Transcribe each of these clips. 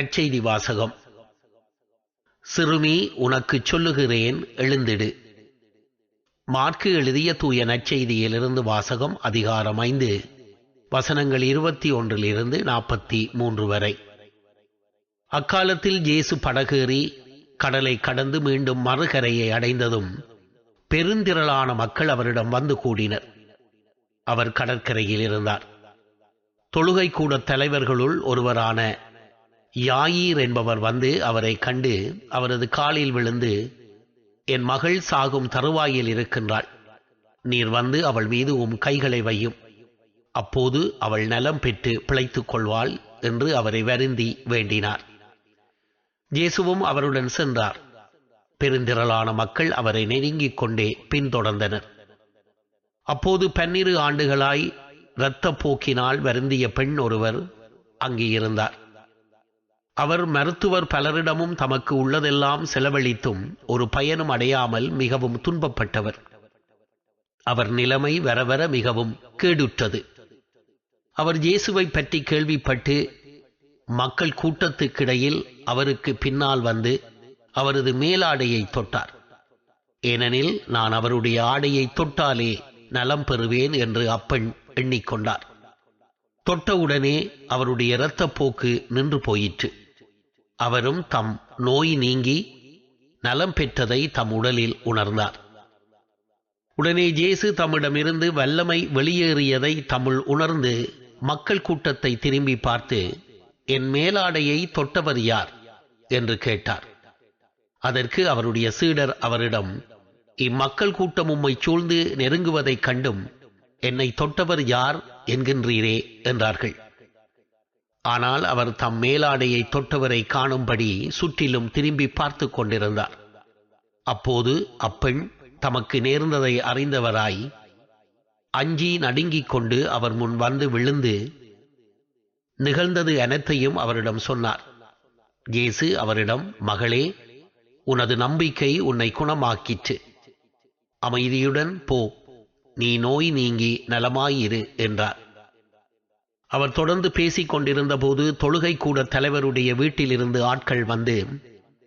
நற்செய்தி வாசகம். சிறுமி, உனக்குச் சொல்லுகிறேன், எழுந்திடு. மாற்கு எழுதிய தூய நற்செய்தியிலிருந்து வாசகம். அதிகாரம் 5, வசனங்கள் 21 43 வரை. அக்காலத்தில் இயேசு படகேறி கடலை கடந்து மீண்டும் மறுகரையை அடைந்ததும் பெருந்திரளான மக்கள் அவரிடம் வந்து கூடினர். அவர் கடற்கரையில் இருந்தார். தொழுகை கூட தலைவர்களுள் ஒருவரான யாயீர் என்பவர் வந்து அவரை கண்டு அவரது காலில் விழுந்து, என் மகள் சாகும் தருவாயில் இருக்கின்றாள். நீர் வந்து அவள் மீது உம் கைகளை வையும். அப்போது அவள் நலம் பெற்று பிழைத்துக் கொள்வாள் என்று அவரை வருந்தி வேண்டினார். இயேசுவும் அவருடன் சென்றார். பெருந்திரளான மக்கள் அவரை நெருங்கிக் கொண்டே பின்தொடர்ந்தனர். அப்போது 12 ஆண்டுகளாய் இரத்தப் போக்கினால் வருந்திய பெண் ஒருவர் அங்கே இருந்தார். அவர் மருத்துவர் பலரிடமும் தமக்கு உள்ளதெல்லாம் செலவழித்தும் ஒரு பயனும் அடையாமல் மிகவும் துன்பப்பட்டவர். அவர் நிலைமை வரவர மிகவும் கேடுற்றது. அவர் இயேசுவை பற்றி கேள்விப்பட்டு மக்கள் கூட்டத்துக்கிடையில் அவருக்கு பின்னால் வந்து அவரது மேலாடையை தொட்டார். ஏனெனில் நான் அவருடைய ஆடையை தொட்டாலே நலம் பெறுவேன் என்று அப்பெண் எண்ணிக்கொண்டார். தொட்டவுடனே அவருடைய இரத்தப்போக்கு நின்று போயிற்று. அவரும் தம் நோய் நீங்கி நலம் பெற்றதை தம் உடலில் உணர்ந்தார். உடனே இயேசு தம்மிடமிருந்து வல்லமை வெளியேறியதை தம்முள் உணர்ந்து மக்கள் கூட்டத்தை திரும்பி பார்த்து, என் மேலாடையை தொட்டவர் யார் என்று கேட்டார். அதற்கு அவருடைய சீடர் அவரிடம், இம்மக்கள் கூட்டம் உம்மை சூழ்ந்து நெருங்குவதைக் கண்டும் என்னை தொட்டவர் யார் என்கின்றீரே என்றார்கள். ஆனால் அவர் தம் மேலாடையை தொட்டவரை காணும்படி சுற்றிலும் திரும்பி பார்த்து கொண்டிருந்தார். அப்போது அப்பெண் தமக்கு நேர்ந்ததை அறிந்தவராய் அஞ்சி நடுங்கிக் கொண்டு அவர் முன் வந்து விழுந்து நிகழ்ந்தது அனைத்தையும் அவரிடம் சொன்னார். இயேசு அவரிடம், மகளே, உனது நம்பிக்கை உன்னை குணமாக்கிற்று. அமைதியுடன் போ, நீ நோய் நீங்கி நலமாயிரு என்றார். அவர் தொடர்ந்து பேசிக் கொண்டிருந்த போது தொழுகை கூட தலைவருடைய வீட்டிலிருந்து ஆட்கள் வந்து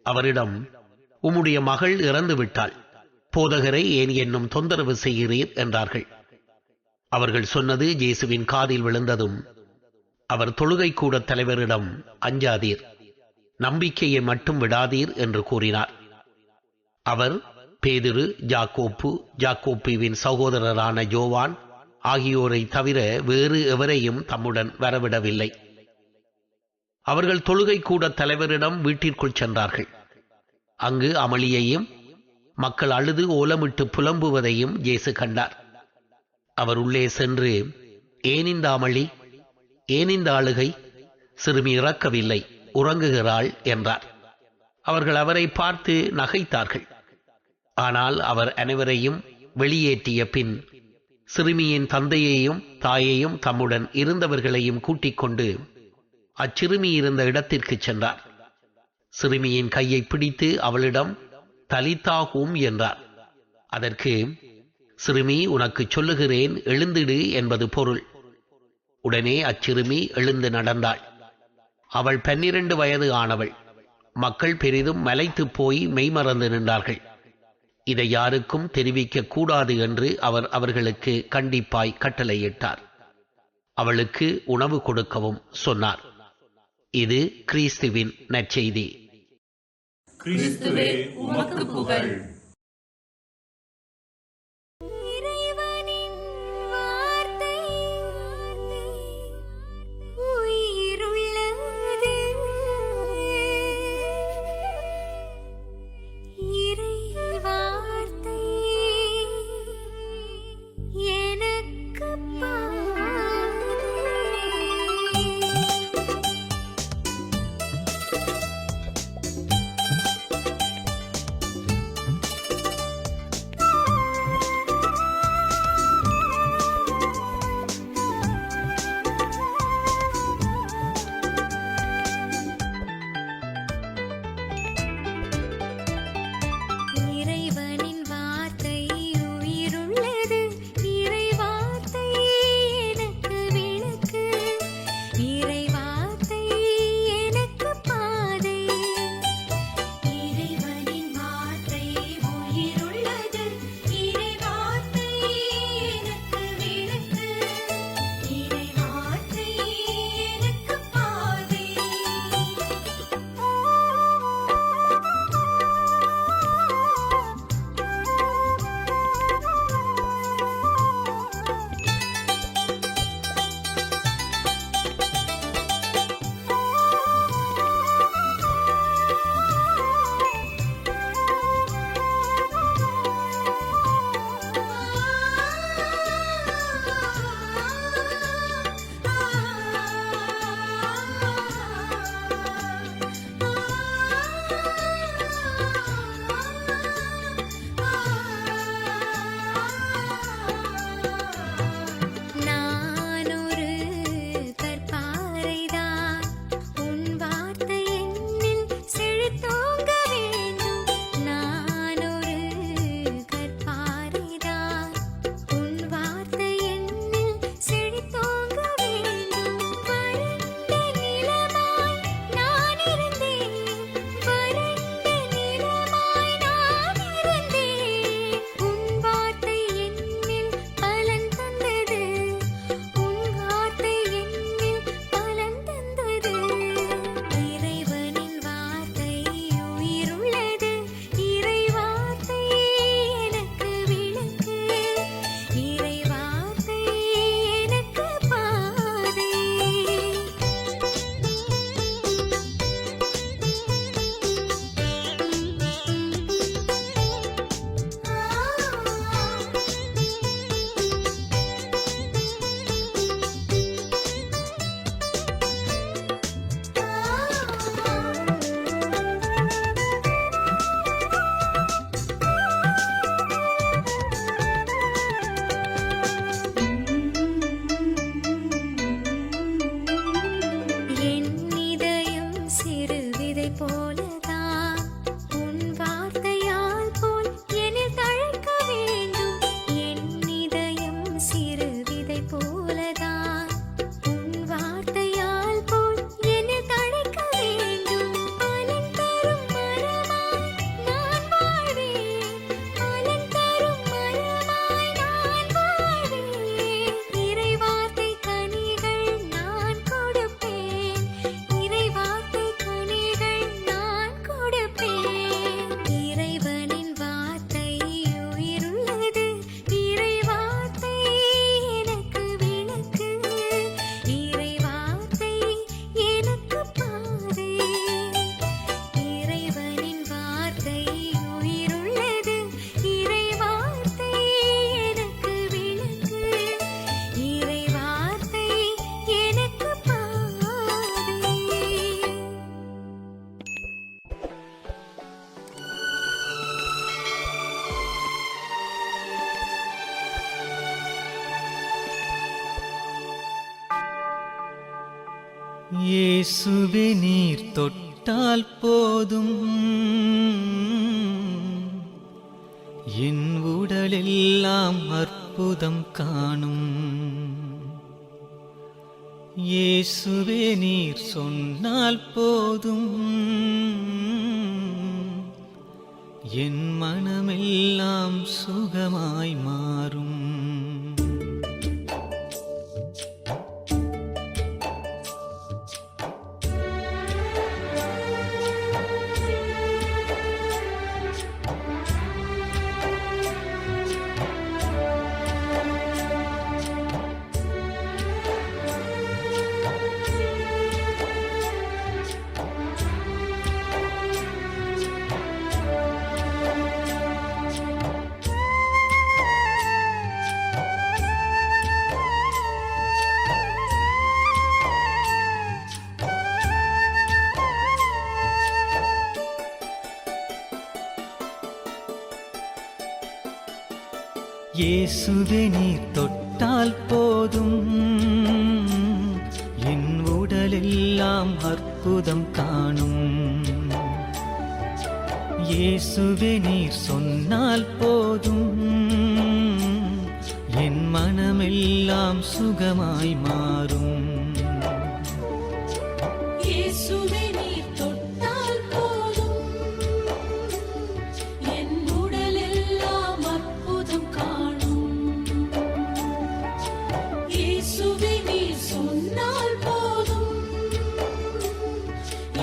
அவரிடம், உம்முடைய மகள் இறந்து விட்டாள், போதகரை ஏன் என்னும் தொந்தரவு செய்கிறீர் என்றார்கள். அவர்கள் சொன்னது இயேசுவின் காதில் விழுந்ததும் அவர் தொழுகை கூட தலைவரிடம், அஞ்சாதீர், நம்பிக்கையை மட்டும் விடாதீர் என்று கூறினார். அவர் பேதுரு, யாக்கோப்புவின் சகோதரரான யோவான் ஆகியோரை தவிர வேறு எவரையும் தம்முடன் வரவிடவில்லை. அவர்கள் தொழுகை கூட தலைவரிடம் வீட்டிற்குள் சென்றார்கள். அங்கு அமளியையும் மக்கள் அழுது ஓலமிட்டு புலம்புவதையும் இயேசு கண்டார். அவர் உள்ளே சென்று, ஏன் இந்த அமளி, ஏன் இந்த அழுகை? சிறுமி இறக்கவில்லை, உறங்குகிறாள் என்றார். அவர்கள் அவரை பார்த்து நகைத்தார்கள். ஆனால் அவர் அனைவரையும் வெளியேற்றிய பின் சிறுமியின் தந்தையையும் தாயையும் தம்முடன் இருந்தவர்களையும் கூட்டிக் கொண்டு அச்சிறுமி இருந்த இடத்திற்கு சென்றார். சிறுமியின் கையை பிடித்து அவளிடம் தலித்தா கூம் என்றார். அதற்கு, சிறுமி, உனக்கு சொல்லுகிறேன், எழுந்திடு என்பது பொருள். உடனே அச்சிறுமி எழுந்து நடந்தாள். அவள் 12 வயது ஆனவள். மக்கள் பெரிதும் மலைத்து போய் மெய்மறந்து நின்றார்கள். இதை யாருக்கும் தெரிவிக்க கூடாது என்று அவர் அவர்களுக்கு கண்டிப்பாய் கட்டளையிட்டார். அவளுக்கு உணவு கொடுக்கவும் சொன்னார். இது கிறிஸ்துவின் நற்செய்தி. கிறிஸ்துவே, உமக்கு புகழ். இயேசுவே நீர் தொட்டால் போதும் என் உடலெல்லாம் அற்புதம் காணும். இயேசுவே நீர் சொன்னால் போதும் என் மனமெல்லாம் சுகமாய் மாறும். இயேசுவே நீர் தொட்டால் போதும் என் உடலெல்லாம் அற்புதம் காணும். இயேசுவே நீர் சொன்னால் போதும்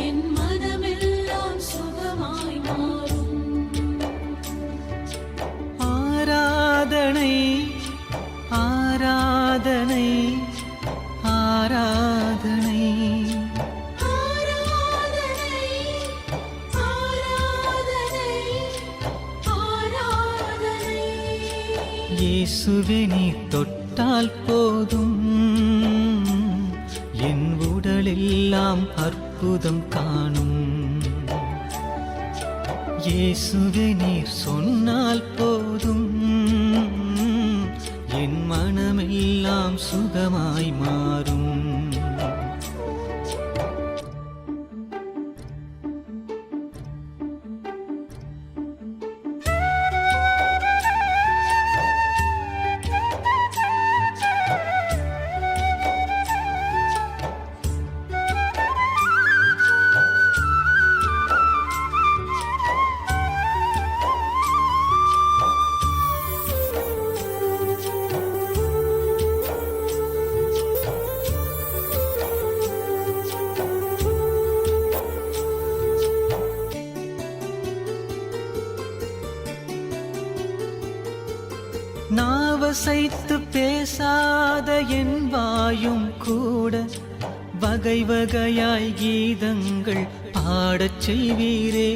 என் மனமெல்லாம் சுகமாய் மாறும். ஆராதனை ஆராதனை ஆராதனை ஆராதனை. இயேசுவே நீர் தொட்டால் போதும் என் உடலெல்லாம் அற்புதம் காணும். இயேசுவே நீர் சொன்னால் போதும் என் மனமெல்லாம் சுகமாய் மாறும். நாவசைத்து பேசாத என் வாயும் கூட வகை வகையாய் கீதங்கள் பாடச் செய்வீரே.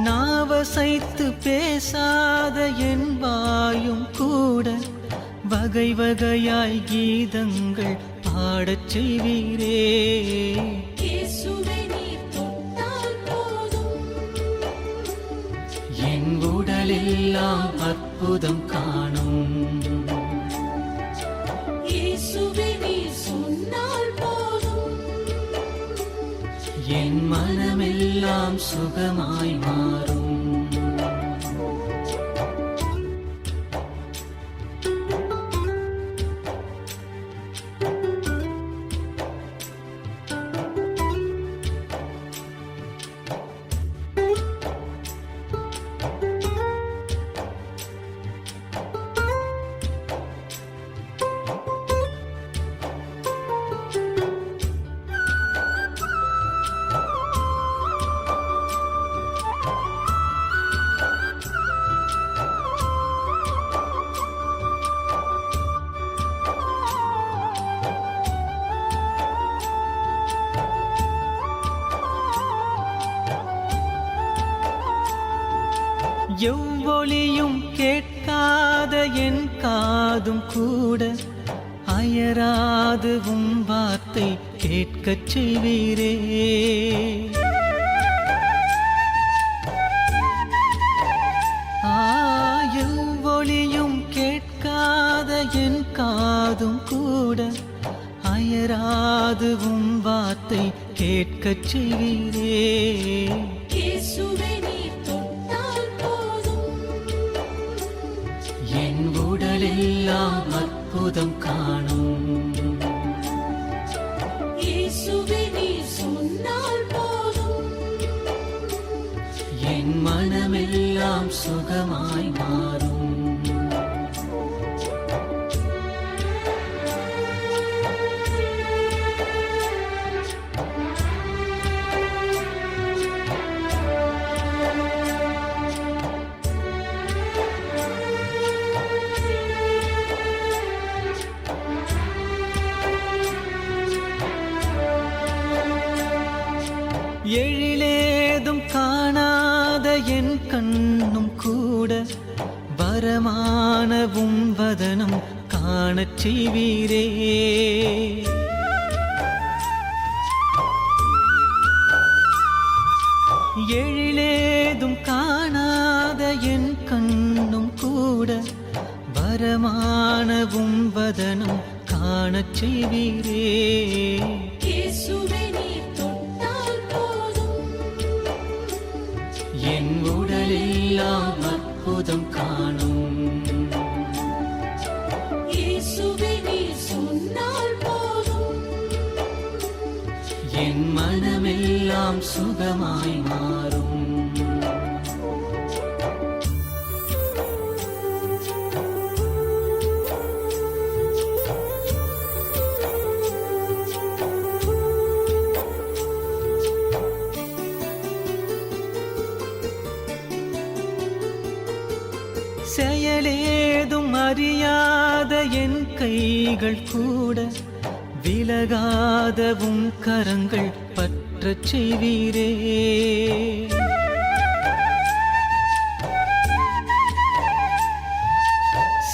நாவசைத்து பேசாத என் வாயும் கூட வகை வகையாய் கீதங்கள் பாடச் செய்வீரே. என் உடலெல்லாம் அற்புதம் காணும். இயேசுவே நீர் சொன்னால் போதும் என் மனமெல்லாம் சுகமாய் மாறும். எவ்வொலியும் கேட்காத என் காதும் கூட அயராது உம் வார்த்தை கேட்கச் செய்வீரே. எவ்வொலியும் கேட்காத கூட அயராது உம் வார்த்தை கேட்கச் செய்வீரே. இயேசுவே நீர் தொட்டால் போதும் என் உடலெல்லாம் அற்புதம் காணும். இயேசுவே நீர் சொன்னால் போதும் என் மனமெல்லாம் சுகமாய் மாறும். எழிலேதும் காணாத என் கண்ணும் கூட வரமானவும் வதனம் காணச் செய்வீரே. எழிலேதும் காணாத என் கண்ணும் கூட வரமானவும் வதனம் காணச் செய்வீரே. இயேசுவே நீர் தொட்டால் போதும் என் உடலெல்லாம் அற்புதம் காணும். இயேசுவே நீர் சொன்னால் போதும் என் மனமெல்லாம் சுகமாய் மாறும். செயலேதும் அறியாத என் கைகள் கூட விலகாதவும் கரங்கள் பற்றச் செய்வீரே.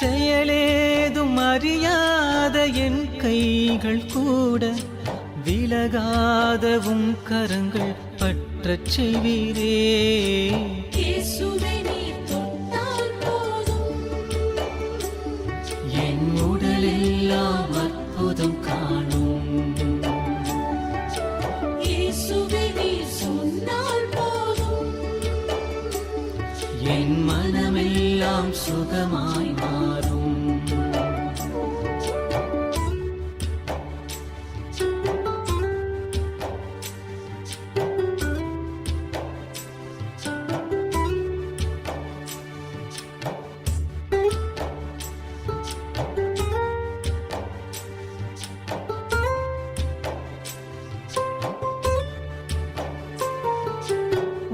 செயலேதும் அறியாத என் கைகள் கூட விலகாதவும் கரங்கள் பற்றச் செய்வீரே. இயேசுவே நீர் தொட்டால் போதும் என் உடலெல்லாம் அற்புதம் காணும். இயேசுவே நீர் சொன்னால் போதும் என் மனமெல்லாம் சுகமாய் மாறும்.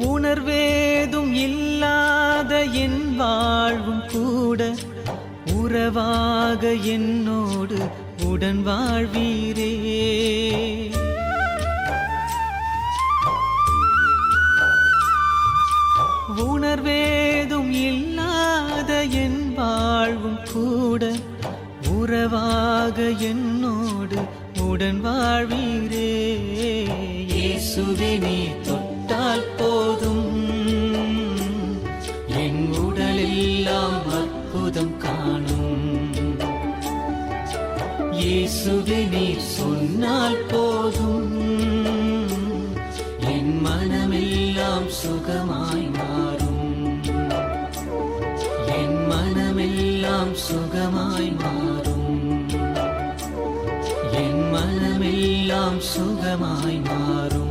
உணர்வேதும் இல்லாத என் வாழ்வும் கூட உறவாக என்னோடு உடன் வாழ்வீரே. உணர்வேதும் இல்லாத என் வாழ்வும் கூட உறவாக என்னோடு உடன் வாழ்வீரே. இயேசுவே நீ தொட்டால் போதும் என் உடலெல்லாம் அற்புதம் காணும். இயேசுவே நீர் சொன்னால் போதும் என் மனமெல்லாம் சுகமாய் மாறும். என் மனமெல்லாம் சுகமாய் மாறும். என் மனமெல்லாம் சுகமாய் மாறும்.